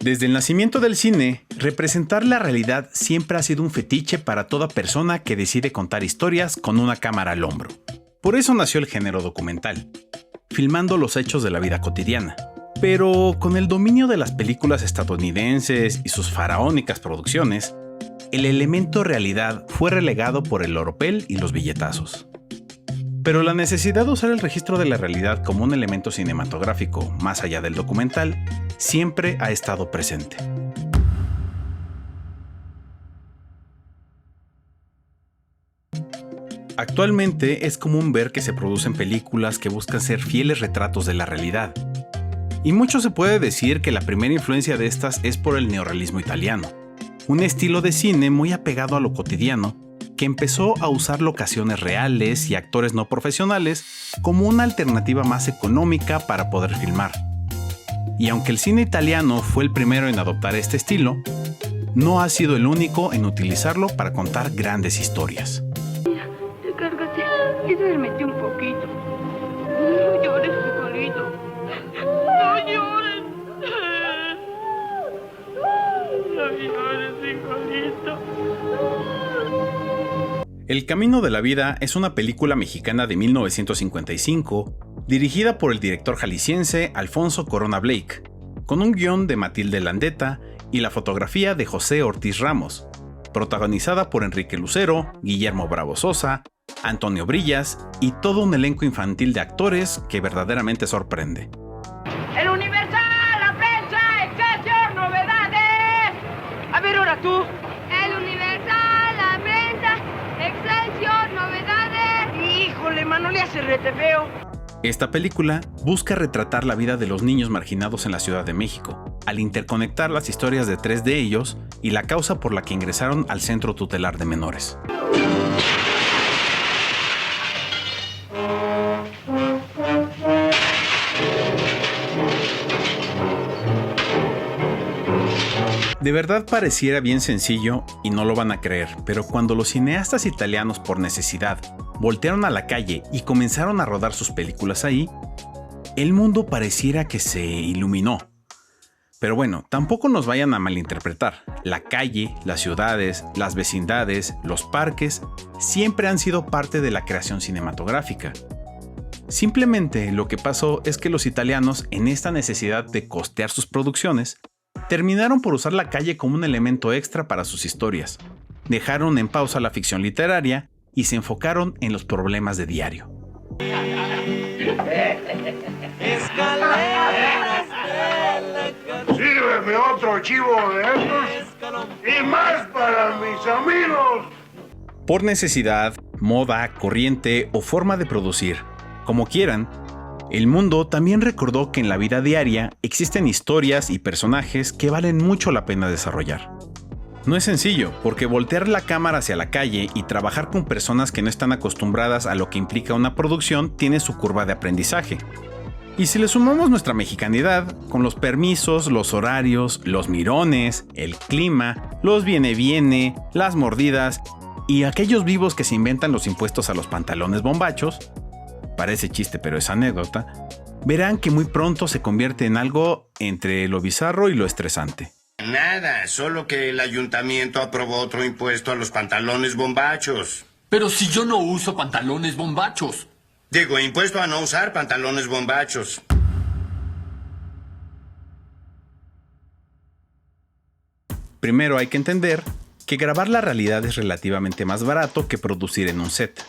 Desde el nacimiento del cine, representar la realidad siempre ha sido un fetiche para toda persona que decide contar historias con una cámara al hombro. Por eso nació el género documental, filmando los hechos de la vida cotidiana. Pero con el dominio de las películas estadounidenses y sus faraónicas producciones, el elemento realidad fue relegado por el oropel y los billetazos. Pero la necesidad de usar el registro de la realidad como un elemento cinematográfico más allá del documental siempre ha estado presente. Actualmente es común ver que se producen películas que buscan ser fieles retratos de la realidad. Y mucho se puede decir que la primera influencia de estas es por el neorrealismo italiano, un estilo de cine muy apegado a lo cotidiano que empezó a usar locaciones reales y actores no profesionales como una alternativa más económica para poder filmar. Y aunque el cine italiano fue el primero en adoptar este estilo, no ha sido el único en utilizarlo para contar grandes historias. Recárgate y duérmete un poquito. No llores, frijolito. No llores. No llores, frijolito. El Camino de la Vida es una película mexicana de 1955, dirigida por el director jalisciense Alfonso Corona Blake, con un guión de Matilde Landeta y la fotografía de José Ortiz Ramos, protagonizada por Enrique Lucero, Guillermo Bravo Sosa, Antonio Brillas y todo un elenco infantil de actores que verdaderamente sorprende. El Universal, la prensa, Excelsior, novedades. A ver, ahora tú. El Universal, la prensa, Excelsior, novedades. Híjole, mano, le hace rete feo. Esta película busca retratar la vida de los niños marginados en la Ciudad de México, al interconectar las historias de 3 de ellos y la causa por la que ingresaron al Centro Tutelar de Menores. De verdad pareciera bien sencillo y no lo van a creer, pero cuando los cineastas italianos por necesidad voltearon a la calle y comenzaron a rodar sus películas ahí, el mundo pareciera que se iluminó. Pero bueno, tampoco nos vayan a malinterpretar. La calle, las ciudades, las vecindades, los parques, siempre han sido parte de la creación cinematográfica. Simplemente lo que pasó es que los italianos, en esta necesidad de costear sus producciones, terminaron por usar la calle como un elemento extra para sus historias. Dejaron en pausa la ficción literaria y se enfocaron en los problemas de diario. Sírveme otro chivo de estos y más para mis amigos. Por necesidad, moda, corriente o forma de producir, como quieran, el mundo también recordó que en la vida diaria existen historias y personajes que valen mucho la pena desarrollar. No es sencillo, porque voltear la cámara hacia la calle y trabajar con personas que no están acostumbradas a lo que implica una producción tiene su curva de aprendizaje. Y si le sumamos nuestra mexicanidad, con los permisos, los horarios, los mirones, el clima, los viene, las mordidas y aquellos vivos que se inventan los impuestos a los pantalones bombachos, parece chiste pero es anécdota, verán que muy pronto se convierte en algo entre lo bizarro y lo estresante. Nada, solo que el ayuntamiento aprobó otro impuesto a los pantalones bombachos. Pero si yo no uso pantalones bombachos. Digo, impuesto a no usar pantalones bombachos. Primero hay que entender que grabar la realidad es relativamente más barato que producir en un set.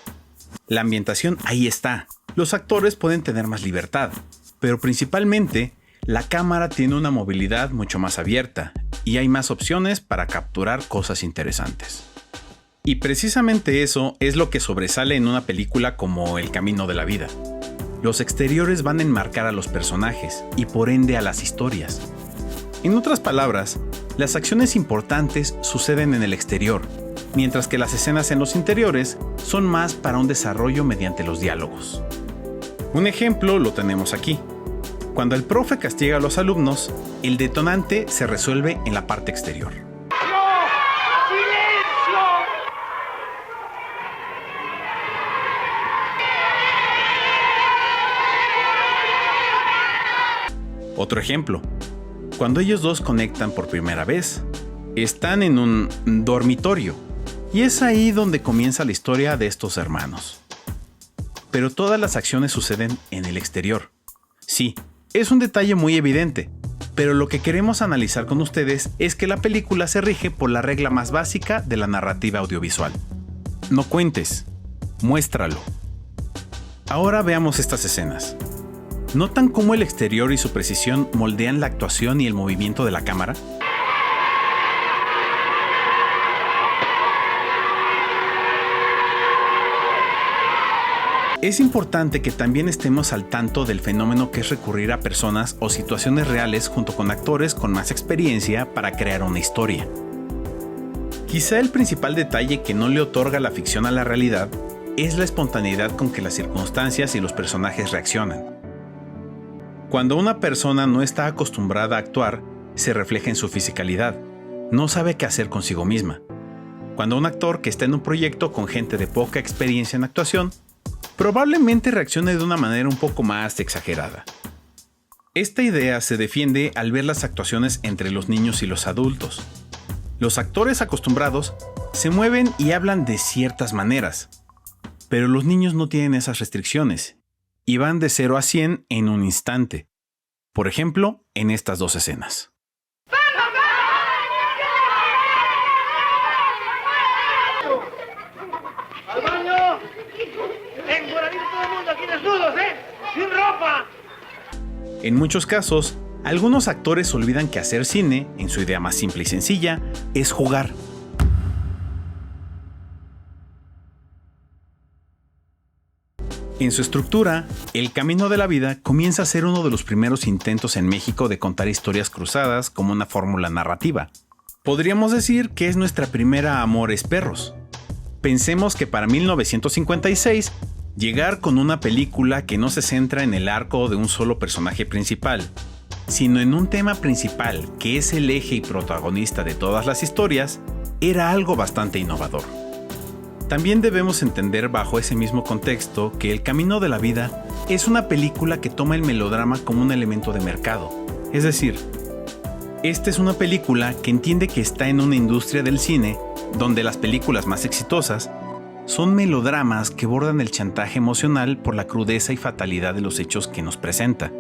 La ambientación ahí está, los actores pueden tener más libertad, pero principalmente la cámara tiene una movilidad mucho más abierta y hay más opciones para capturar cosas interesantes. Y precisamente eso es lo que sobresale en una película como El Camino de la Vida. Los exteriores van a enmarcar a los personajes y por ende a las historias. En otras palabras, las acciones importantes suceden en el exterior, mientras que las escenas en los interiores son más para un desarrollo mediante los diálogos. Un ejemplo lo tenemos aquí. Cuando el profe castiga a los alumnos, el detonante se resuelve en la parte exterior. Otro ejemplo. Cuando ellos dos conectan por primera vez, están en un dormitorio, y es ahí donde comienza la historia de estos hermanos. Pero todas las acciones suceden en el exterior. Sí, es un detalle muy evidente, pero lo que queremos analizar con ustedes es que la película se rige por la regla más básica de la narrativa audiovisual. No cuentes, muéstralo. Ahora veamos estas escenas. ¿Notan cómo el exterior y su precisión moldean la actuación y el movimiento de la cámara? Es importante que también estemos al tanto del fenómeno que es recurrir a personas o situaciones reales junto con actores con más experiencia para crear una historia. Quizá el principal detalle que no le otorga la ficción a la realidad es la espontaneidad con que las circunstancias y los personajes reaccionan. Cuando una persona no está acostumbrada a actuar, se refleja en su fisicalidad, no sabe qué hacer consigo misma. Cuando un actor que está en un proyecto con gente de poca experiencia en actuación, probablemente reaccione de una manera un poco más exagerada. Esta idea se defiende al ver las actuaciones entre los niños y los adultos. Los actores acostumbrados se mueven y hablan de ciertas maneras, pero los niños no tienen esas restricciones y van de 0 a 100 en un instante. Por ejemplo, en estas dos escenas. ¡Al baño! ¡Ven, por ahí todo el mundo aquí desnudos, ¡sin ropa! En muchos casos, algunos actores olvidan que hacer cine, en su idea más simple y sencilla, es jugar. En su estructura, El Camino de la Vida comienza a ser uno de los primeros intentos en México de contar historias cruzadas como una fórmula narrativa. Podríamos decir que es nuestra primera Amores Perros. Pensemos que para 1956, llegar con una película que no se centra en el arco de un solo personaje principal, sino en un tema principal que es el eje y protagonista de todas las historias, era algo bastante innovador. También debemos entender bajo ese mismo contexto que El Camino de la Vida es una película que toma el melodrama como un elemento de mercado. Es decir, esta es una película que entiende que está en una industria del cine donde las películas más exitosas son melodramas que bordan el chantaje emocional por la crudeza y fatalidad de los hechos que nos presenta.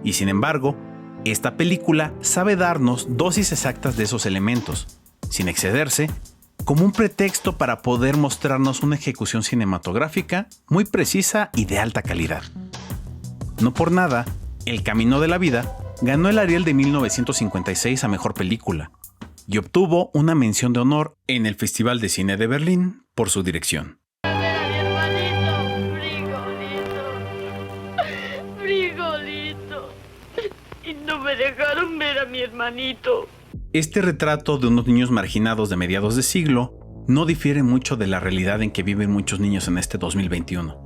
Y sin embargo, esta película sabe darnos dosis exactas de esos elementos, sin excederse, como un pretexto para poder mostrarnos una ejecución cinematográfica muy precisa y de alta calidad. No por nada, El Camino de la Vida ganó el Ariel de 1956 a Mejor Película y obtuvo una mención de honor en el Festival de Cine de Berlín por su dirección. Frijolito. Y no me dejaron ver a mi hermanito. Este retrato de unos niños marginados de mediados de siglo no difiere mucho de la realidad en que viven muchos niños en este 2021.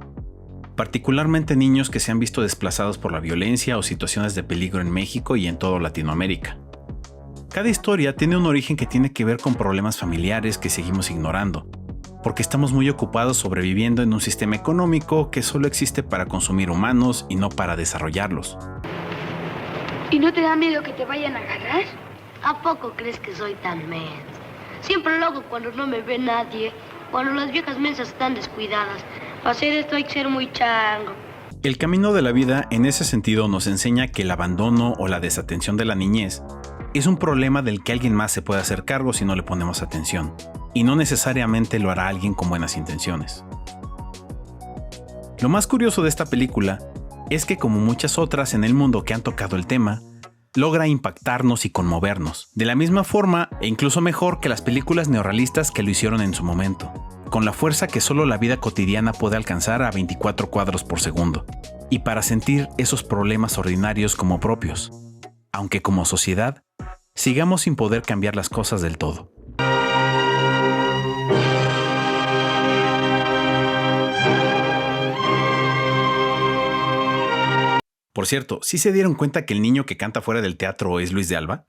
Particularmente niños que se han visto desplazados por la violencia o situaciones de peligro en México y en toda Latinoamérica. Cada historia tiene un origen que tiene que ver con problemas familiares que seguimos ignorando, porque estamos muy ocupados sobreviviendo en un sistema económico que solo existe para consumir humanos y no para desarrollarlos. ¿Y no te da miedo que te vayan a agarrar? ¿A poco crees que soy tan menso? Siempre lo hago cuando no me ve nadie, cuando las viejas mensas están descuidadas. Para hacer esto hay que ser muy chango. El Camino de la Vida en ese sentido nos enseña que el abandono o la desatención de la niñez es un problema del que alguien más se puede hacer cargo si no le ponemos atención, y no necesariamente lo hará alguien con buenas intenciones. Lo más curioso de esta película es que, como muchas otras en el mundo que han tocado el tema, logra impactarnos y conmovernos, de la misma forma e incluso mejor que las películas neorrealistas que lo hicieron en su momento, con la fuerza que solo la vida cotidiana puede alcanzar a 24 cuadros por segundo, y para sentir esos problemas ordinarios como propios, aunque como sociedad sigamos sin poder cambiar las cosas del todo. Por cierto, ¿sí se dieron cuenta que el niño que canta fuera del teatro es Luis de Alba?